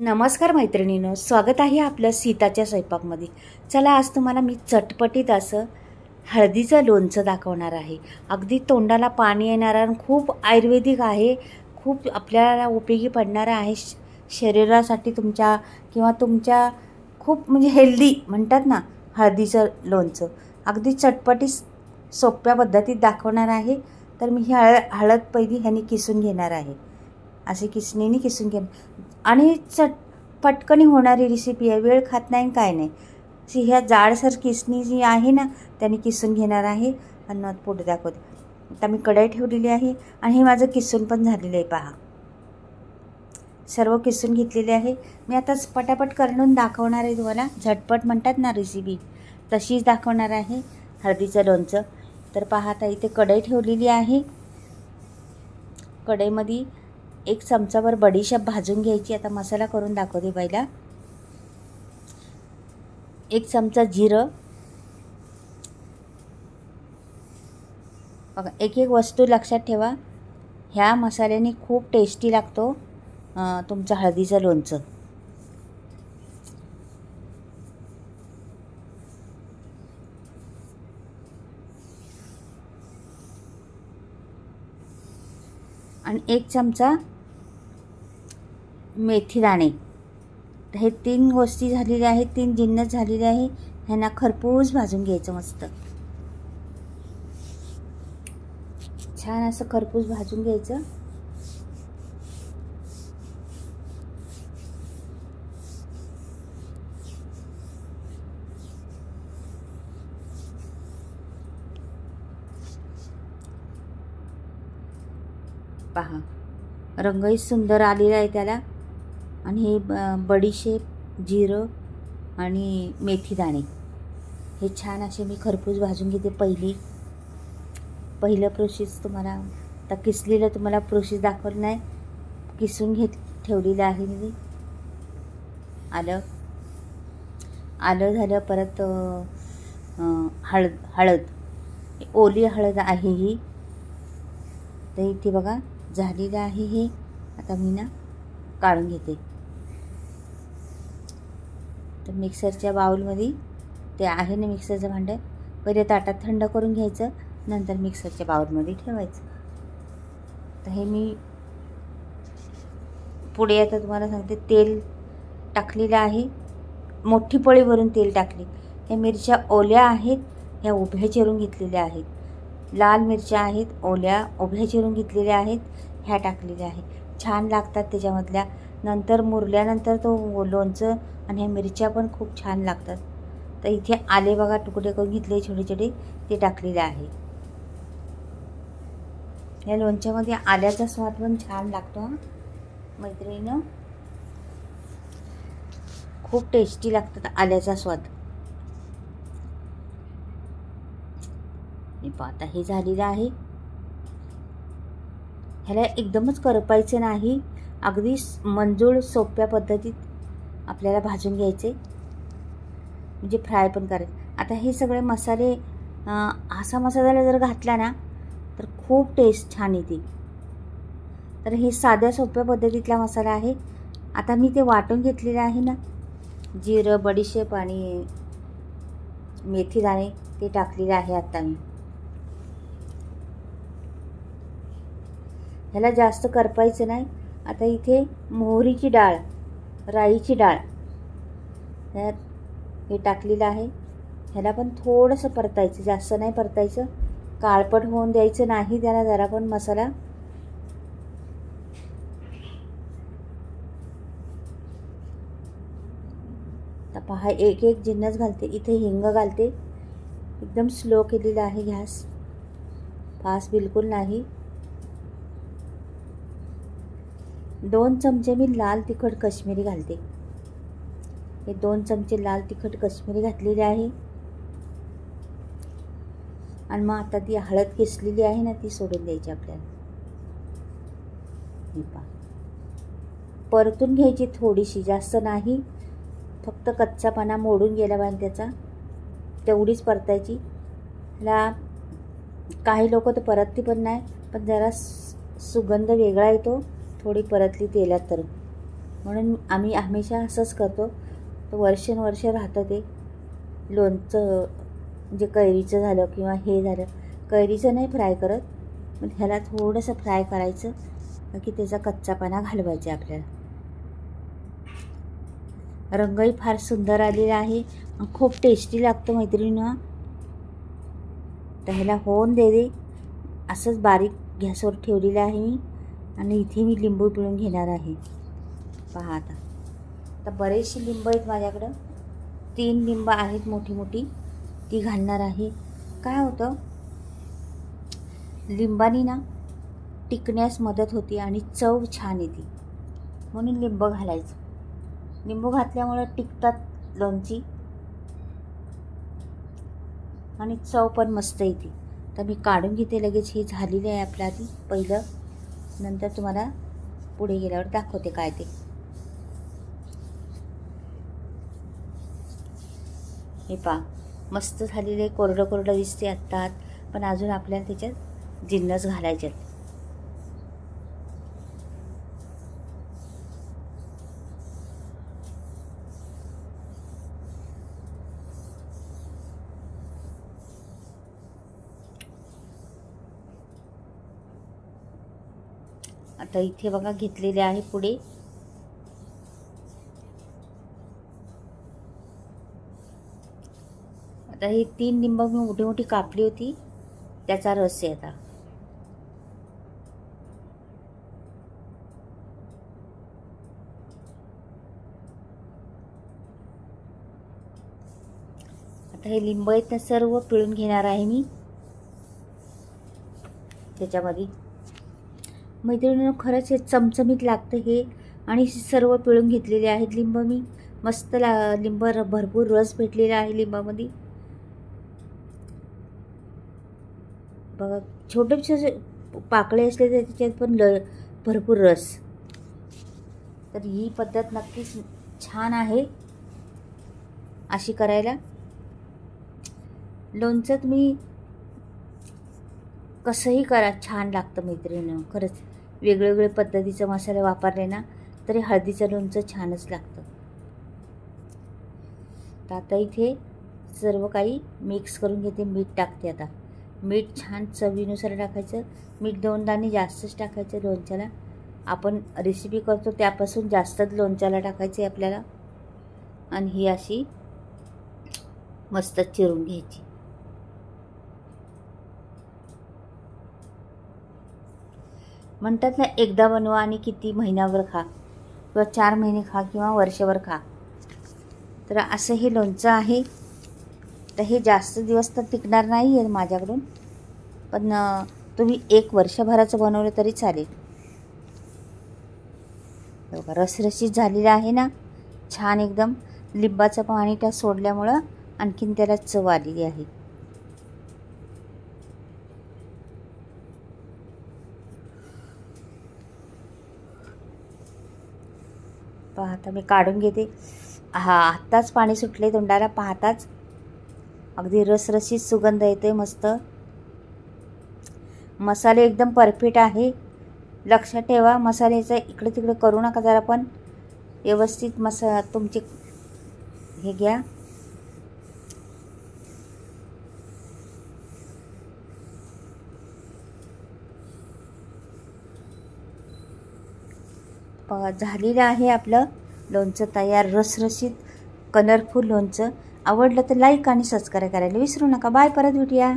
नमस्कार मैत्रिणींनो, स्वागत आहे आपलं सीताच्या स्वयंपाकमध्ये। चला आज तुम्हाला मी चटपटीत असं हळदीचं लोणचं दाखवणार आहे। अगदी तोंडाला पाणी येणारं आणि खूप आयुर्वेदिक आहे, खूप आपल्याला उपयोगी पडणारं आहे शरीरासाठी तुमच्या किंवा तुमच्या खूप म्हणजे हेल्दी म्हणतात ना। हळदीचं लोणचं अगदी चटपटीत सोप्या पद्धतीत दाखवणार आहे। तर मी ही हळद पहिली ह्याने किसून घेणार आहे, असे किसणीने किसून घेणार आणि पटकन होणारी रेसिपी आहे, वेळ खात नाही काय नाही। ह्या जाडसर किसणी जी आहे ना त्याने किसून घेणार आहे आणि मग पुढे दाखवते। आता मी कढई ठेवलेली आहे आणि हे माझं किसून पण झालेलं आहे, पहा सर्व किसून घेतलेले आहे। मी आता पटापट करून दाखवणार आहे तुम्हाला, झटपट म्हणतात ना रेसिपी तशीच दाखवणार आहे हळदीचं लोणचं। तर पहा आता इथे कढई ठेवलेली आहे, कढईमध्ये 1 चमचाभर बडीशेप भाजून घ्यायची। आता मसाला करून दाखवते पहिला। 1 चमचा जिरं, बघा एक वस्तू लक्षात ठेवा, ह्या मसाल्याने खूप टेस्टी लागतो तुमचं हळदीचं लोणचं। आणि 1 चमचा मेथी दाणे। हे 3 गोष्टी झालेल्या आहेत, 3 जिन्नस झालेले आहे। ह्यांना खरपूस भाजून घ्यायचं, मस्त छान असं खरपूस भाजून घ्यायचं। पहा रंगही सुंदर आलेला आहे त्याला। आणि हे बडीशेप, जिरं आणि मेथी दाणे हे छान असे मी खरपूस भाजून घेते। पहिलं प्रोसेस तुम्हाला आता किसलेलं तुम्हाला प्रोसेस दाखवलं नाही, किसून ठेवलेलं आहे मी। आलं झालं, परत हळद ओली हळद आहे ही, तर इथे बघा झालेलं आहे हे। आता मी ना काढून घेते, तर मिक्सरच्या बाउलमध्ये ते आहे ना मिक्सरचं भांडं, पहिले ताटात थंड करून घ्यायचं, नंतर मिक्सरच्या बाउलमध्ये ठेवायचं। तर हे मी पुढे आता तुम्हाला सांगते, तेल टाकलेलं आहे, मोठी पळी भरून तेल टाकली। ह्या मिरच्या ओल्या आहेत, ह्या उभ्या चिरून घेतलेल्या आहेत। लाल मिरच्या आहेत ओल्या, उभ्या चिरून घेतलेल्या आहेत, ह्या टाकलेल्या आहेत, छान लागतात त्याच्यामधल्या। नंतर मुरल्यानंतर तो लोणचं आणि ह्या मिरच्या पण खूप छान लागतात। तर इथे आले बघा तुकडे करून घेतले छोटे छोटे, ते टाकलेले आहे। या लोणच्यामध्ये आल्याचा स्वाद पण छान लागतो मैत्रिणींनो, खूप टेस्टी लागतात आल्याचा स्वाद। आता हे झालेलं आहे, ह्याला एकदमच करपायचं नाही, अगदी मंजूळ सोप्या पद्धतीत आपल्याला भाजून घ्यायचे, म्हणजे फ्राय पण करायचे। आता हे सगळे मसाले असा मसाला जर घातला ना तर खूप टेस्ट छान येते। तर हे साध्या सोप्या पद्धतीतला मसाला आहे। आता मी ते वाटून घेतलेलं आहे ना, जिरं, बडीशेप आणि मेथी दाणे ते टाकलेले आहे आता मी। ह्याला जास्त करपायचं नाही। आता इथे मोहरीची डाळ, राईची डाळ हे टाकलेलं आहे, ह्याला पण थोडंसं परतायचं, जास्त नाही परतायचं, काळपट होऊन द्यायचं नाही त्याला जरा पण मसाला। आता पहा एक जिन्नस घालते, इथे हिंग घालते, एकदम स्लो केलेला आहे गॅस, फास्ट बिलकुल नाही। 2 चमचे मी लाल तिखट काश्मीरी घालते, हे 2 चमचे लाल तिखट काश्मीरी घातलेले आहे। आणि मग आता ती हळद किसलेली आहे ना ती सोडून द्यायची आपल्याला। परतून घ्यायची थोडीशी, जास्त नाही, फक्त कच्चापणा मोडून गेला पाहिजे त्याचा, तेवढीच परतायची। ला काही लोक तर परतती पण नाही, पण जरा सुगंध वेगळा येतो थोडी परतली तेलात तर। म्हणून आम्ही हमेशा असंच करतो. तर वर्षानुवर्ष राहतं ते लोणचं. म्हणजे कैरीचं झालं किंवा हे झालं, कैरीचं नाही फ्राय करत, पण ह्याला थोडंसं फ्राय करायचं की त्याचा कच्चापणा घालवायचा आपल्याला. रंगही फार सुंदर आलेला आहे, खूप टेस्टी लागतं मैत्रिणींनो. तर ह्याला होऊन दे असंच बारीक गॅसवर ठेवलेलं आहे मी. आणि इथे मी लिंबू पिळून घेणार आहे. पहा आता बरेचसे लिंब आहेत माझ्याकडं. 3 लिंब आहेत मोठी मोठी, ती घालणार आहे. काय होतं, लिंबानी ना टिकण्यास मदत होती आणि चव छान येते, म्हणून लिंब घालायचं. लिंबू घातल्यामुळं टिकतात लोणची आणि चव पण मस्त येते. तर मी काढून घेते लगेच. हे झालेलं आहे आपलं आधी पहिलं, नंतर तुम्हाला पुढे गेल्यावर दाखवते काय ते. हे पहा मस्त झालेले, कोरडं कोरडं दिसते आत्ता, पण अजून आपल्याला त्याच्यात जिन्नस घालायचे. आता इथे बघा घेतलेले आहे पुढे. आता ही 3 लिंब मी मोठी मोठी कापली होती, त्याचा रस आहे आता. आता हे लिंब आहेत ना सर्व पिळून घेणार आहे मी त्याच्यामध्ये. मैत्रिणींनो खरंच हे चमचमीत लागतं हे. आणि सर्व पिळून घेतलेले आहेत लिंब मी. मस्त लिंब भरपूर रस भेटलेला आहे लिंबामध्ये. बघा छोटे छोटे पाकळे असले तर त्याच्यात पण भरपूर रस. तर ही पद्धत नक्कीच छान आहे अशी करायला. लोणचं तुम्ही कसंही करा छान लागतं मैत्रिणींनो. खरंच वेगवेगळे पद्धतीचे मसाले वापरले ना तरी हळदीचं लोणचं छानच लागतं. तर आता इथे सर्व काही मिक्स करून घेते. मीठ टाकते आता. मीठ छान चवीनुसार टाकायचं. मीठ 2 दाणे जास्तच टाकायचं लोणच्याला. आपण रेसिपी करतो त्यापासून जास्तच लोणच्याला टाकायचे आपल्याला. आणि ही अशी मस्त चिरून घ्यायची. म्हणतात ना एकदा बनवा आणि किती महिन्यावर खा, किंवा 4 महिने खा किंवा वर्षभर खा. तर असं हे लोणचं आहे. तर हे जास्त दिवस तर टिकणार नाही आहे माझ्याकडून, पण तुम्ही 1 वर्षभराचं बनवलं तरी चालेल. बघा रसरशीत झालेलं आहे ना छान एकदम. लिंबाचं पाणी त्यात सोडल्यामुळं आणखीन त्याला चव आलेली आहे. पहा आता मी काढून घेते. आत्ताच पाणी सुटले तोंडाला पाहताच. अगदी रसरशीत सुगंध येते मस्त. मसाले एकदम परफेक्ट आहे. लक्षात ठेवा मसाल्याचं इकडे तिकडे करू नका. जरा पण व्यवस्थित तुमचे हे घ्या. झालेलं आहे आपलं लोणचं तयार. रसरशीत कलरफुल लोणचं. आवडलं तर लाईक आणि सबस्क्राईब करायला विसरू नका. बाय, परत भेटूया.